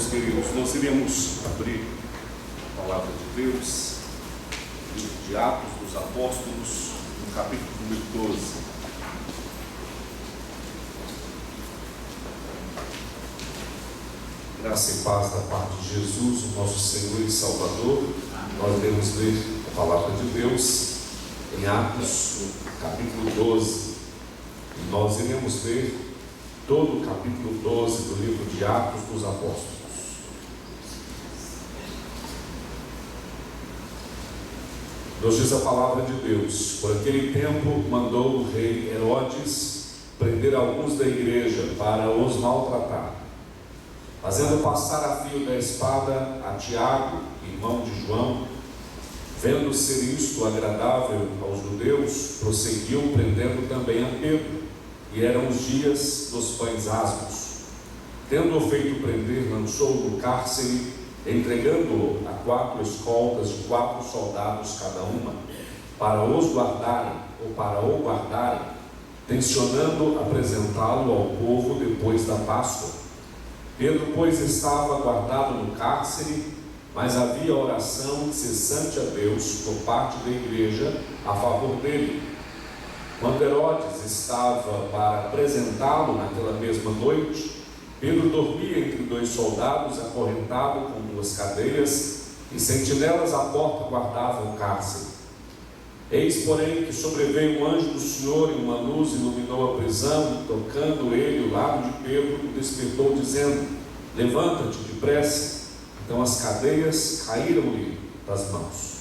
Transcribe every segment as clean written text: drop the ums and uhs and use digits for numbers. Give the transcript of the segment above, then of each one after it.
Meus queridos, nós iremos abrir a palavra de Deus, livro de Atos dos Apóstolos, no capítulo número 12. Graça e paz da parte de Jesus, o nosso Senhor e Salvador. Nós iremos ler a palavra de Deus em Atos, capítulo 12. E nós iremos ler todo o capítulo 12 do livro de Atos dos Apóstolos. Nos diz a palavra de Deus: por aquele tempo mandou o rei Herodes prender alguns da igreja para os maltratar, fazendo passar a fio da espada a Tiago, irmão de João. Vendo ser isto agradável aos judeus, prosseguiu prendendo também a Pedro. E eram os dias dos pães asmos. Tendo-o feito prender, lançou-o no cárcere, entregando-o a 4 escoltas de 4 soldados cada uma, para os guardarem, ou para o guardarem, tencionando apresentá-lo ao povo depois da Páscoa. Pedro, pois, estava guardado no cárcere, mas havia oração incessante a Deus por parte da igreja a favor dele. Quando Herodes estava para apresentá-lo naquela mesma noite, Pedro dormia entre 2 soldados, acorrentado com 2 cadeias, e sentinelas à porta guardavam o cárcere. Eis, porém, que sobreveio um anjo do Senhor e uma luz iluminou a prisão, e tocando ele o lado de Pedro, o despertou, dizendo: levanta-te depressa. Então as cadeias caíram-lhe das mãos.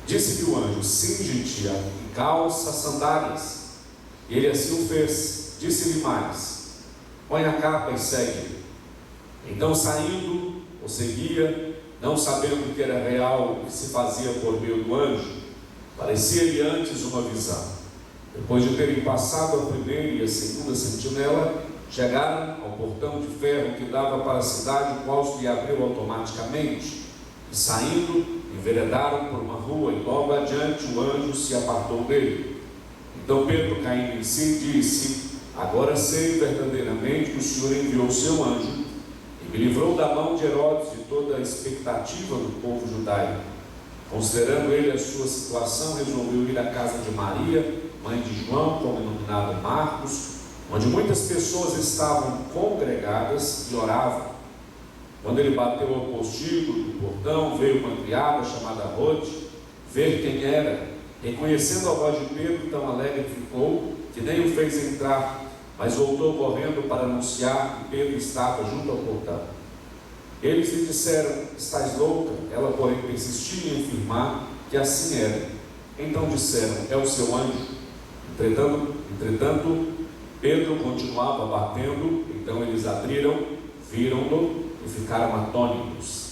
Disse-lhe o anjo: cinge-te e calça as sandálias. E ele assim o fez. Disse-lhe mais: põe a capa e segue-me. Então, saindo, o seguia, não sabendo que era real o que se fazia por meio do anjo. Parecia-lhe antes uma visão. Depois de terem passado a primeira e a segunda sentinela, chegaram ao portão de ferro que dava para a cidade, o qual se lhe abriu automaticamente. E saindo, enveredaram por uma rua, e logo adiante o anjo se apartou dele. Então Pedro, caindo em si, disse: agora sei verdadeiramente que o Senhor enviou o seu anjo e me livrou da mão de Herodes e toda a expectativa do povo judaico. Considerando ele a sua situação, resolveu ir à casa de Maria, mãe de João, como denominado Marcos, onde muitas pessoas estavam congregadas e oravam. Quando ele bateu ao postíbulo do portão, veio uma criada chamada Rode ver quem era. Reconhecendo a voz de Pedro, tão alegre ficou, que nem o fez entrar, mas voltou correndo para anunciar que Pedro estava junto ao portão. Eles lhe disseram: estás louca? Ela, porém, persistia em afirmar que assim era. Então disseram: é o seu anjo. Entretanto, Pedro continuava batendo. Então eles abriram, viram-no e ficaram atônitos.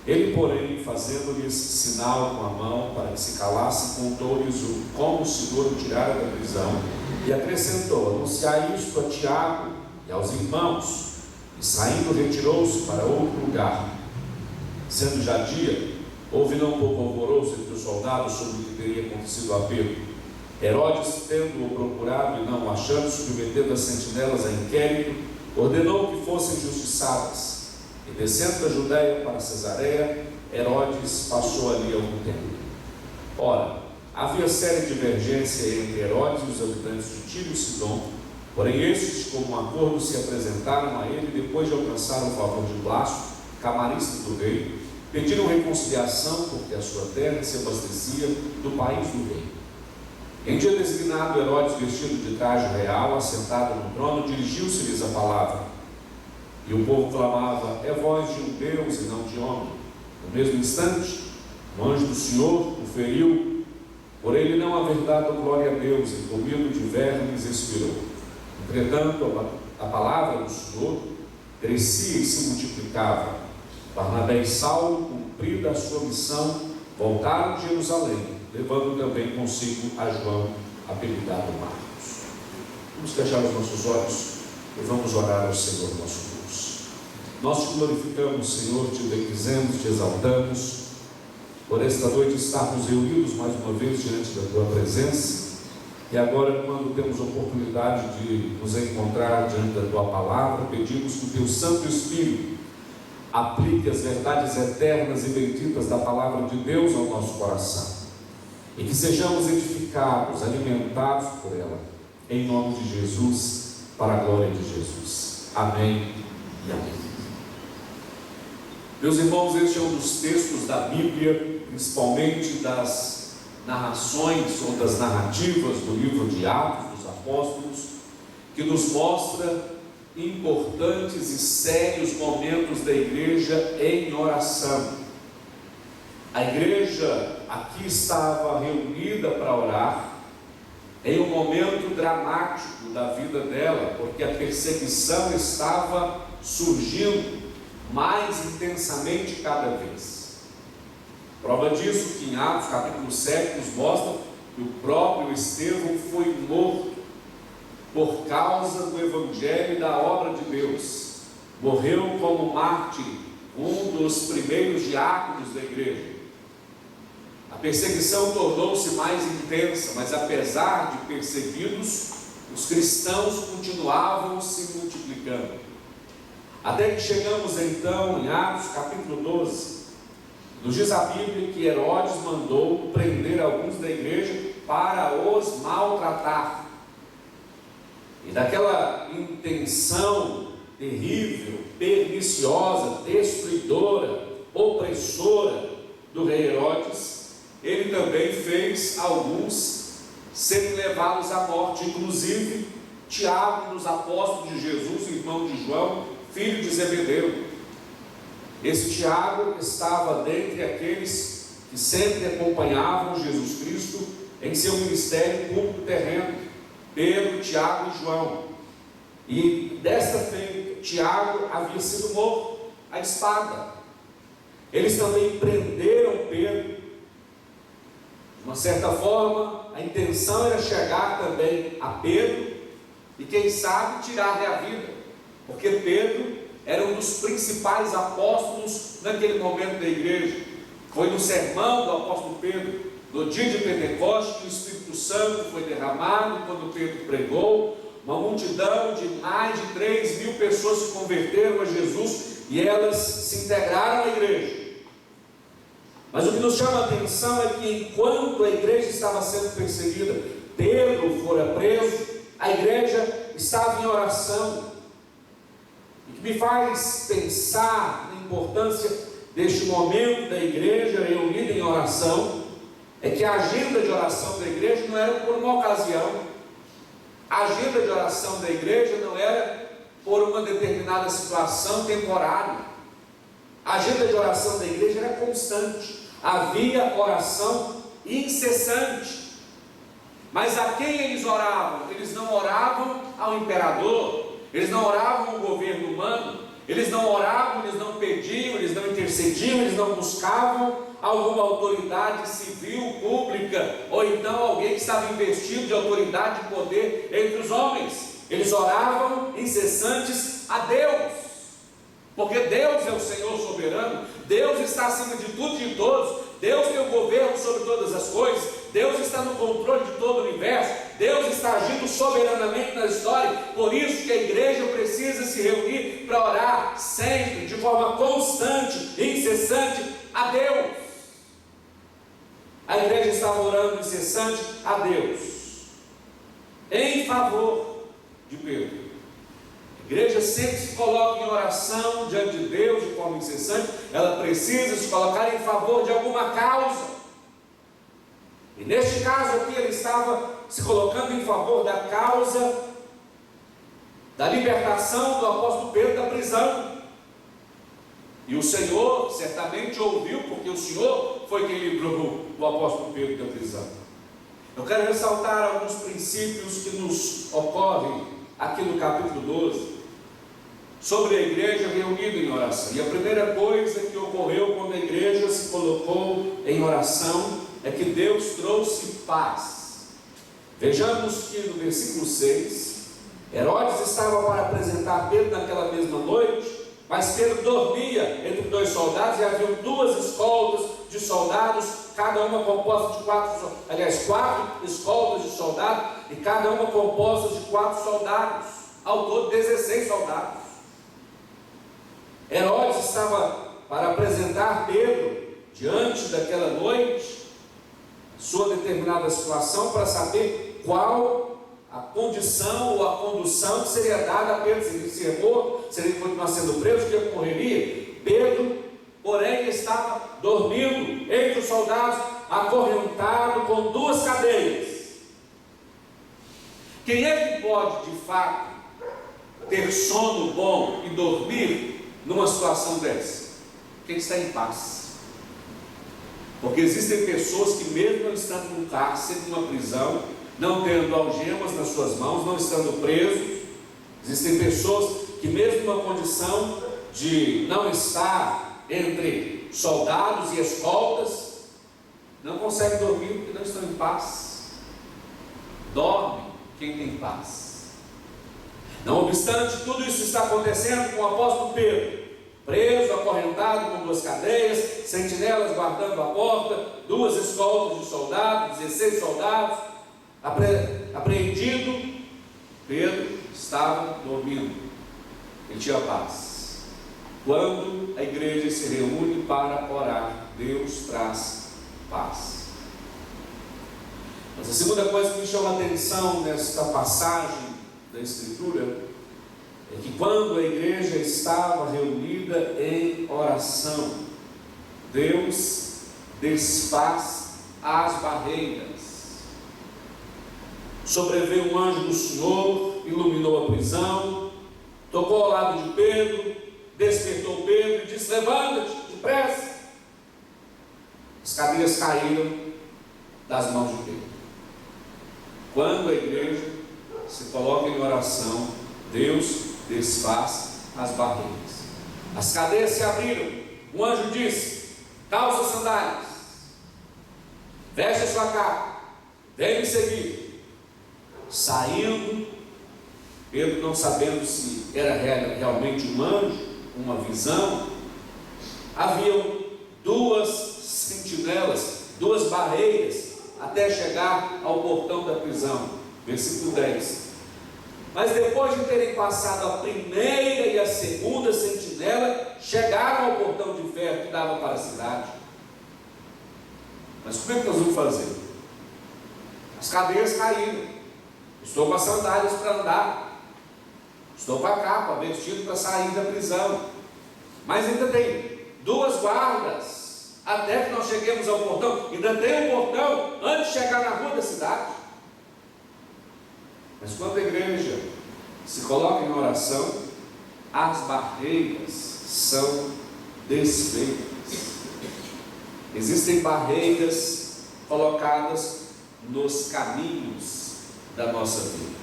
Ele, porém, fazendo-lhes sinal com a mão para que se calassem, contou-lhes como o Senhor o tirara da prisão, e acrescentou: anunciai isto a Tiago e aos irmãos. E saindo, retirou-se para outro lugar. Sendo já dia, houve não pouco alvoroço entre os soldados sobre o que teria acontecido a Pedro. Herodes, tendo-o procurado e não o achando, submetendo as sentinelas a inquérito, ordenou que fossem justiçadas. E descendo da Judéia para Cesareia, Herodes passou ali algum tempo. Ora, havia séria divergência entre Herodes e os habitantes de Tiro e Sidom, porém estes, como um acordo, se apresentaram a ele depois de alcançar o favor de Blasto, camarista do rei, pediram reconciliação porque a sua terra se abastecia do país do rei. Em dia designado, Herodes, vestido de traje real, assentado no trono, dirigiu-se-lhes a palavra. E o povo clamava: é voz de um Deus e não de homem. No mesmo instante, o anjo do Senhor o feriu, por ele não haver dado glória a Deus, e comido de vermes expirou. Entretanto, a palavra do Senhor crescia e se multiplicava. Barnabé e Saulo, cumprida a sua missão, voltaram de Jerusalém, levando também consigo a João, apelidado Marcos. Vamos fechar os nossos olhos e vamos orar ao Senhor nosso Deus. Nós te glorificamos, Senhor, te bendizemos, te exaltamos, por esta noite estarmos reunidos mais uma vez diante da tua presença. E agora, quando temos oportunidade de nos encontrar diante da tua palavra, pedimos que o teu Santo Espírito aplique as verdades eternas e benditas da palavra de Deus ao nosso coração, e que sejamos edificados, alimentados por ela, em nome de Jesus, para a glória de Jesus. Amém e amém. Meus irmãos, este é um dos textos da Bíblia, principalmente das narrações ou das narrativas do livro de Atos dos Apóstolos, que nos mostra importantes e sérios momentos da igreja em oração. A igreja aqui estava reunida para orar em um momento dramático da vida dela, porque a perseguição estava surgindo mais intensamente cada vez. Prova disso que em Atos capítulo 7 nos mostra que o próprio Estevão foi morto por causa do Evangelho e da obra de Deus. Morreu como mártir, um dos primeiros diáconos da igreja. A perseguição tornou-se mais intensa, mas apesar de perseguidos, os cristãos continuavam se multiplicando. Até que chegamos então em Atos capítulo 12, nos diz a Bíblia que Herodes mandou prender alguns da igreja para os maltratar. E daquela intenção terrível, perniciosa, destruidora, opressora do rei Herodes, ele também fez alguns serem levados à morte, inclusive Tiago, um dos apóstolos de Jesus, irmão de João, filho de Zebedeu. Esse Tiago estava dentre aqueles que sempre acompanhavam Jesus Cristo em seu ministério público terreno, Pedro, Tiago e João. E desta feita, Tiago havia sido morto à espada. Eles também prenderam Pedro. De uma certa forma, a intenção era chegar também a Pedro e, quem sabe, tirar-lhe a vida, porque Pedro era um dos principais apóstolos naquele momento da igreja. Foi no sermão do apóstolo Pedro, no dia de Pentecostes, que o Espírito Santo foi derramado, quando Pedro pregou. Uma multidão de mais de 3.000 pessoas se converteram a Jesus e elas se integraram à igreja. Mas o que nos chama a atenção é que enquanto a igreja estava sendo perseguida, Pedro fora preso, a igreja estava em oração. O que me faz pensar na importância deste momento da igreja reunida em oração é que a agenda de oração da igreja não era por uma ocasião. A agenda de oração da igreja não era por uma determinada situação temporária. A agenda de oração da igreja era constante. Havia oração incessante. Mas a quem eles oravam? Eles não oravam ao imperador, eles não oravam ao governo humano, eles não oravam, eles não pediam, eles não intercediam, eles não buscavam alguma autoridade civil, pública, ou então alguém que estava investido de autoridade e poder entre os homens. Eles oravam incessantes a Deus, porque Deus é o Senhor soberano, Deus está acima de tudo e de todos, Deus tem o governo sobre todas as coisas, Deus está no controle de todo o universo, Deus está agindo soberanamente na história. Por isso que a igreja precisa se reunir para orar sempre, de forma constante e incessante a Deus. A igreja estava orando incessante a Deus, em favor de Pedro. A igreja sempre se coloca em oração diante de Deus de forma incessante. Ela precisa se colocar em favor de alguma causa. E neste caso aqui ele estava se colocando em favor da causa da libertação do apóstolo Pedro da prisão. E o Senhor certamente ouviu, porque o Senhor foi quem livrou o apóstolo Pedro da prisão. Eu quero ressaltar alguns princípios que nos ocorrem aqui no capítulo 12, sobre a igreja reunida em oração. E a primeira coisa que ocorreu quando a igreja se colocou em oração é que Deus trouxe paz. Vejamos que no versículo 6, Herodes estava para apresentar Pedro naquela mesma noite, mas Pedro dormia entre dois soldados, e havia duas escoltas de soldados, cada uma composta de quatro escoltas de soldados, e cada uma composta de 4 soldados, ao todo 16 soldados. Herodes estava para apresentar Pedro diante daquela noite, sua determinada situação, para saber qual a condição ou a condução que seria dada a Pedro, se ele seria morto, se ele continuar sendo preso, o que ocorreria. Pedro, porém, estava dormindo entre os soldados, acorrentado com 2 cadeias. Quem é que pode, de fato, ter sono bom e dormir numa situação dessa? Quem está em paz. Porque existem pessoas que, mesmo não estando num cárcere, numa prisão, não tendo algemas nas suas mãos, não estando presos, existem pessoas que, mesmo numa condição de não estar entre soldados e escoltas, não conseguem dormir porque não estão em paz. Dorme quem tem paz. Não obstante, tudo isso está acontecendo com o apóstolo Pedro, preso, acorrentado com 2 cadeias, sentinelas guardando a porta, 2 escoltas de soldados, 16 soldados, apreendido. Pedro estava dormindo, ele tinha paz. Quando a igreja se reúne para orar, Deus traz paz. Mas a segunda coisa que me chama a atenção nesta passagem da Escritura é que quando a igreja estava reunida em oração, Deus desfaz as barreiras. Sobreveio um anjo do Senhor, iluminou a prisão, tocou ao lado de Pedro, despertou Pedro e disse: levanta-te depressa. As cadeias caíram das mãos de Pedro. Quando a igreja se coloca em oração, Deus desfaz as barreiras. As cadeias se abriram. O anjo disse: calça as sandálias, veste a sua capa, vem me seguir. Saindo, Pedro, não sabendo se era realmente um anjo, uma visão, haviam 2 sentinelas, 2 barreiras, até chegar ao portão da prisão. Versículo 10. Mas depois de terem passado a primeira e a segunda sentinela, chegaram ao portão de ferro que dava para a cidade. Mas como é que nós vamos fazer? As cadeias caíram. Estou com as sandálias para andar, estou com a capa, vestido para sair da prisão, mas ainda tem 2 guardas até que nós cheguemos ao portão. Ainda tem um portão antes de chegar na rua da cidade. Mas quando a igreja se coloca em oração, as barreiras são desfeitas. Existem barreiras colocadas nos caminhos da nossa vida.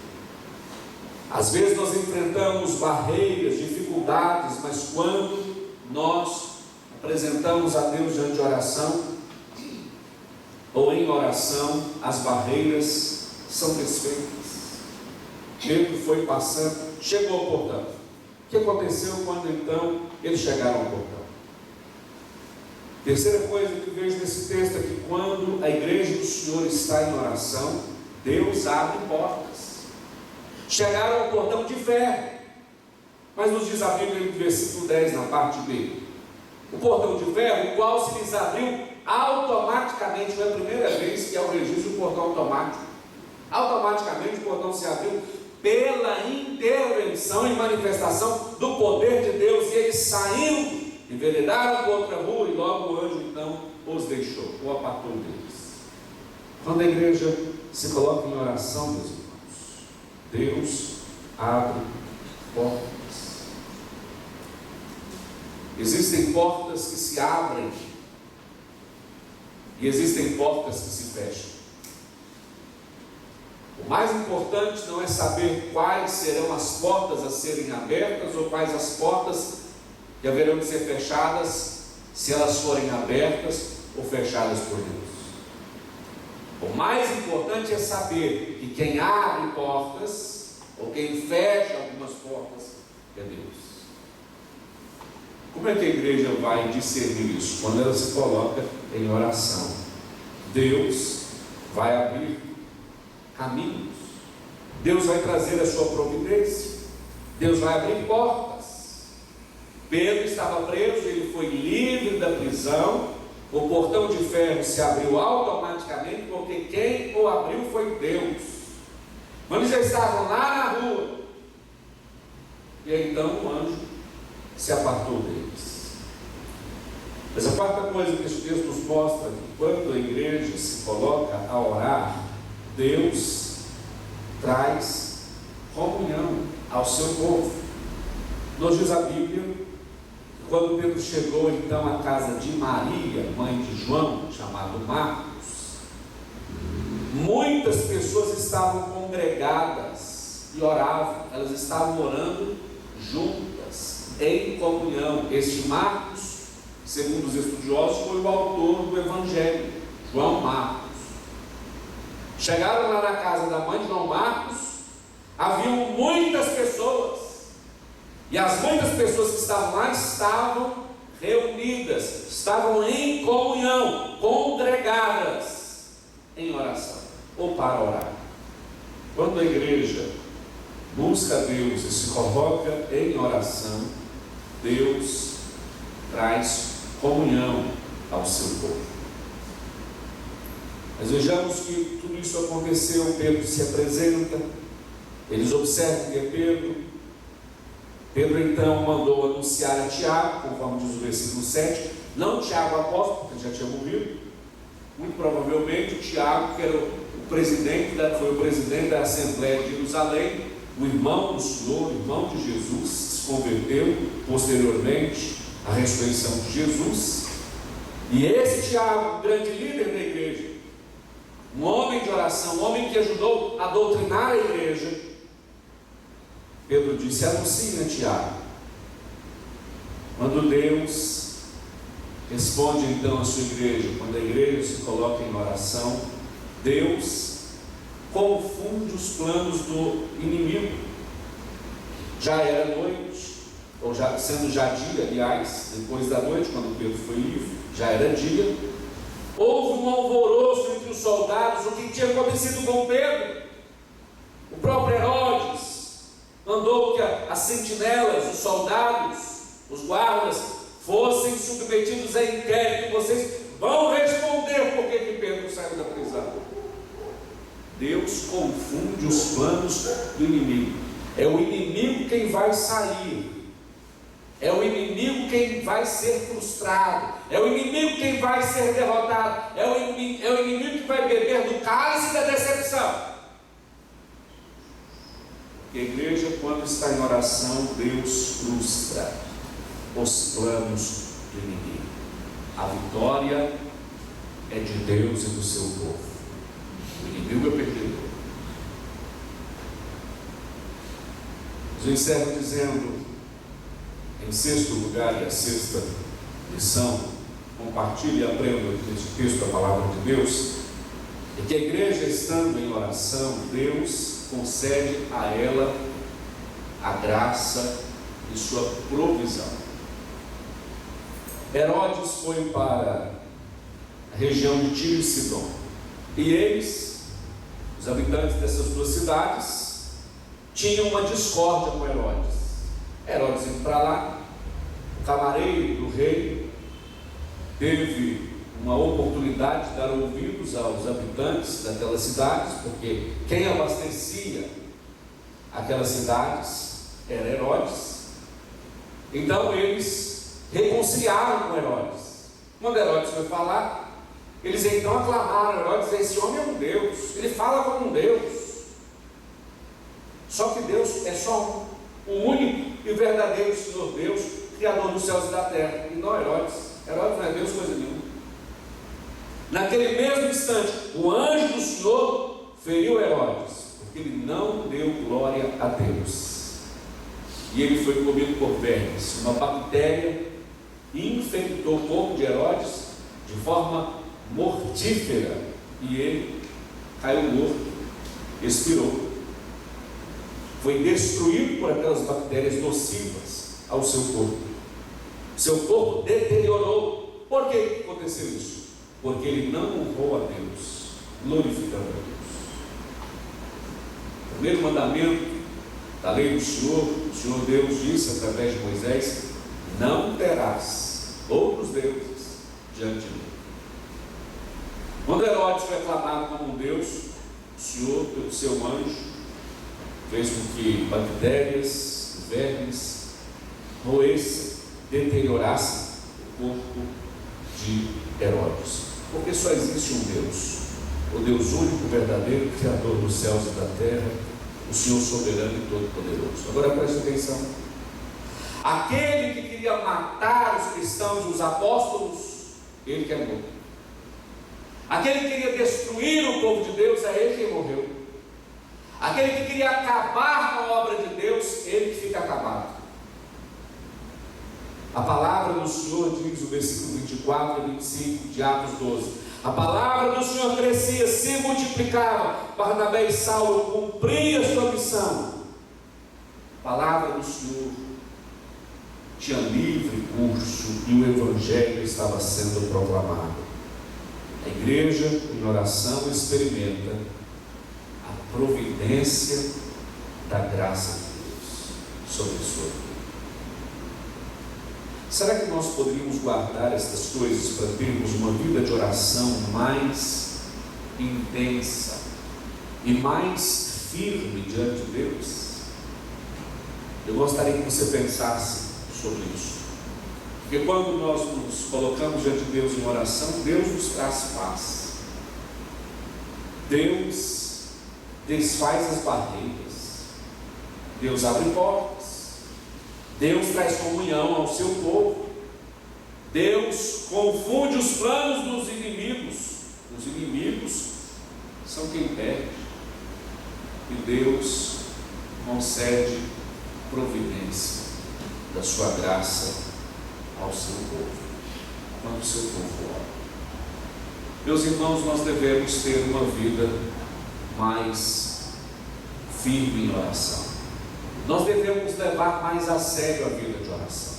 Às vezes nós enfrentamos barreiras, dificuldades, mas quando nós apresentamos a Deus diante de oração, ou em oração, as barreiras são desfeitas. Pedro foi passando, chegou ao portão. O que aconteceu quando então eles chegaram ao portão? Terceira coisa que vejo nesse texto é que quando a igreja do Senhor está em oração, Deus abre portas. Chegaram ao portão de ferro, mas nos diz a Bíblia no versículo 10, na parte B, o portão de ferro, o qual se lhes abriu automaticamente. Foi a primeira vez que há o registro do portão automático. Automaticamente o portão se abriu pela intervenção e manifestação do poder de Deus, e eles saindo, enveredaram por outra rua, e logo o anjo então os deixou, ou apartou deles. Quando a igreja se coloca em oração, meus irmãos, Deus abre portas. Existem portas que se abrem e existem portas que se fecham. O mais importante não é saber quais serão as portas a serem abertas ou quais as portas que haverão de ser fechadas, se elas forem abertas ou fechadas por Deus. O mais importante é saber que quem abre portas ou quem fecha algumas portas é Deus. Como é que a igreja vai discernir isso? Quando ela se coloca em oração. Deus vai abrir caminhos. Deus vai trazer a sua providência. Deus vai abrir portas. Pedro estava preso, ele foi livre da prisão, o portão de ferro se abriu automaticamente, porque quem o abriu foi Deus. Quando já estavam lá na rua, e aí então o anjo se apartou deles. Mas a quarta coisa que esse texto nos mostra é que quando a igreja se coloca a orar, Deus traz comunhão ao seu povo. Nos diz a Bíblia que quando Pedro chegou então à casa de Maria, mãe de João, chamado Marcos, muitas pessoas estavam congregadas e oravam. Elas estavam orando juntas, em comunhão. Este Marcos, segundo os estudiosos, foi o autor do Evangelho, João Marcos. Chegaram lá na casa da mãe de João Marcos, haviam muitas pessoas, e as muitas pessoas que estavam lá estavam reunidas, estavam em comunhão, congregadas em oração, ou para orar. Quando a igreja busca a Deus e se coloca em oração, Deus traz comunhão ao seu povo. Mas vejamos que tudo isso aconteceu. Pedro se apresenta, eles observam que é Pedro. Pedro então mandou anunciar a Tiago, conforme diz o versículo 7, não Tiago apóstolo, porque ele já tinha morrido, muito provavelmente o Tiago, que era o presidente foi o presidente da Assembleia de Jerusalém, o irmão do Senhor, o irmão de Jesus, se converteu posteriormente à ressurreição de Jesus. E esse Tiago, grande líder da igreja, um homem de oração, um homem que ajudou a doutrinar a igreja, Pedro disse: anuncia, Tiago. Quando Deus responde então à sua igreja, quando a igreja se coloca em oração, Deus confunde os planos do inimigo. Já era noite, ou já sendo já dia, aliás, depois da noite, quando Pedro foi livre, já era dia. Houve um alvoroço entre os soldados. O que tinha acontecido com Pedro? O próprio Herodes mandou que as sentinelas, os soldados, os guardas, fossem submetidos a inquérito. Vocês vão responder por que Pedro saiu da prisão. Deus confunde os planos do inimigo. É o inimigo quem vai sair. É o inimigo quem vai ser frustrado. É o inimigo quem vai ser derrotado. É o inimigo que vai beber do cálice da decepção. Porque a igreja, quando está em oração, Deus frustra os planos do inimigo. A vitória é de Deus e do seu povo. O inimigo é perdedor. Eu encerro dizendo, em sexto lugar, e a sexta lição, compartilhe e aprenda neste texto a palavra de Deus, é que a igreja, estando em oração, Deus concede a ela a graça e sua provisão. Herodes foi para a região de Tiro e Sidom, e eles, os habitantes dessas duas cidades, tinham uma discórdia com Herodes. Herodes indo para lá, o camareiro do rei teve uma oportunidade de dar ouvidos aos habitantes daquelas cidades, porque quem abastecia aquelas cidades era Herodes. Então eles reconciliaram com Herodes. Quando Herodes foi falar, eles então aclamaram Herodes: esse homem é um Deus, ele fala como um Deus. Só que Deus é só um, o único e verdadeiro Senhor Deus, Criador dos céus e da terra, e não Herodes. Herodes não é Deus coisa nenhuma. Naquele mesmo instante, o anjo do Senhor feriu Herodes, porque ele não deu glória a Deus. E ele foi comido por vermes. Uma bactéria infectou o corpo de Herodes de forma mortífera, e ele caiu morto, expirou. Foi destruído por aquelas bactérias nocivas ao seu corpo. Seu corpo deteriorou. Por que aconteceu isso? Porque ele não honrou a Deus, glorificando a Deus. O primeiro mandamento da lei do Senhor, o Senhor Deus disse através de Moisés: não terás outros deuses diante de mim. Quando Herodes foi aclamado como um Deus, o Senhor, pelo seu anjo, fez com que bactérias, vermes, roessem, deteriorassem o corpo de Herodes. Porque só existe um Deus, o Deus único, verdadeiro, Criador dos céus e da terra, o Senhor soberano e todo-poderoso. Agora preste atenção. Aquele que queria matar os cristãos e os apóstolos, ele quer morrer. Aquele que queria destruir o povo de Deus, é ele quem morreu. Aquele que queria acabar com a obra de Deus, ele que fica acabado. A palavra do Senhor diz, o versículo 24 e 25 de Atos 12: a palavra do Senhor crescia, se multiplicava, Barnabé e Saulo cumpriam a sua missão. A palavra do Senhor tinha livre curso e o Evangelho estava sendo proclamado. A igreja, em oração, experimenta a providência da graça de Deus sobre a sua vida. Será que nós poderíamos guardar estas coisas para termos uma vida de oração mais intensa e mais firme diante de Deus? Eu gostaria que você pensasse sobre isso. Porque quando nós nos colocamos diante de Deus em oração, Deus nos traz paz. Deus desfaz as barreiras. Deus abre portas. Deus traz comunhão ao seu povo. Deus confunde os planos dos inimigos. Os inimigos são quem perde. E Deus concede providência da sua graça ao seu povo, quando o seu povo ora. Meus irmãos, nós devemos ter uma vida mais firme em oração. Nós devemos levar mais a sério a vida de oração.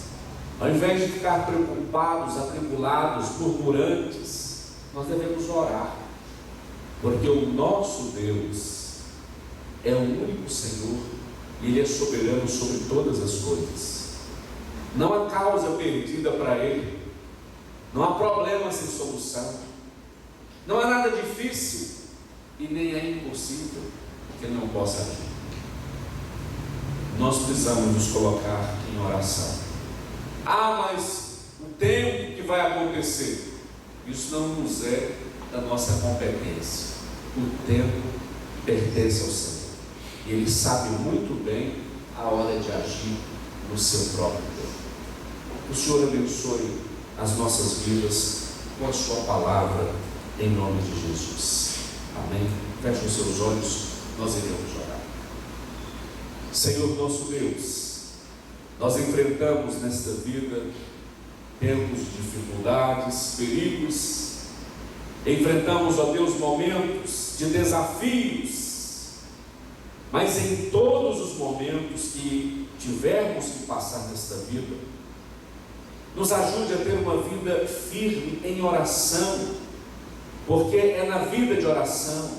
Ao invés de ficar preocupados, atribulados, murmurantes, nós devemos orar, porque o nosso Deus é o único Senhor e Ele é soberano sobre todas as coisas. Não há causa perdida para Ele, não há problema sem solução, não há nada difícil e nem é impossível que Ele não possa agir. Nós precisamos nos colocar em oração. Mas o tempo que vai acontecer, isso não nos é da nossa competência. O tempo pertence ao Senhor e Ele sabe muito bem a hora de agir no seu próprio tempo. O Senhor abençoe as nossas vidas com a sua palavra, em nome de Jesus. Amém. Feche os seus olhos, nós iremos orar. Senhor nosso Deus, nós enfrentamos nesta vida tempos de dificuldades, perigos, enfrentamos, ó Deus, momentos de desafios, mas em todos os momentos que tivermos que passar nesta vida, nos ajude a ter uma vida firme em oração, porque é na vida de oração,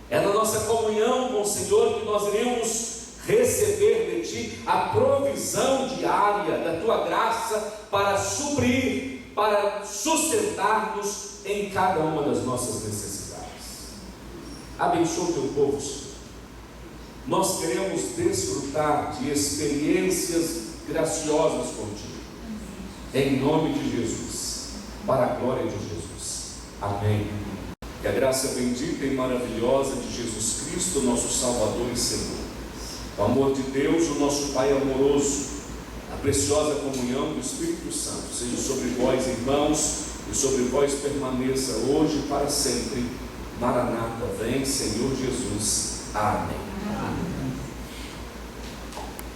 é na nossa comunhão com o Senhor que nós iremos receber de Ti a provisão diária da Tua graça para suprir, para sustentar-nos em cada uma das nossas necessidades. Abençoa o Teu povo, Senhor. Nós queremos desfrutar de experiências graciosas contigo, em nome de Jesus, para a glória de Jesus. Amém. Que a graça bendita e maravilhosa de Jesus Cristo, nosso Salvador e Senhor, o amor de Deus, o nosso Pai amoroso, a preciosa comunhão do Espírito Santo, seja sobre vós, irmãos, e sobre vós permaneça hoje e para sempre. Maranata, vem, Senhor Jesus. Amém.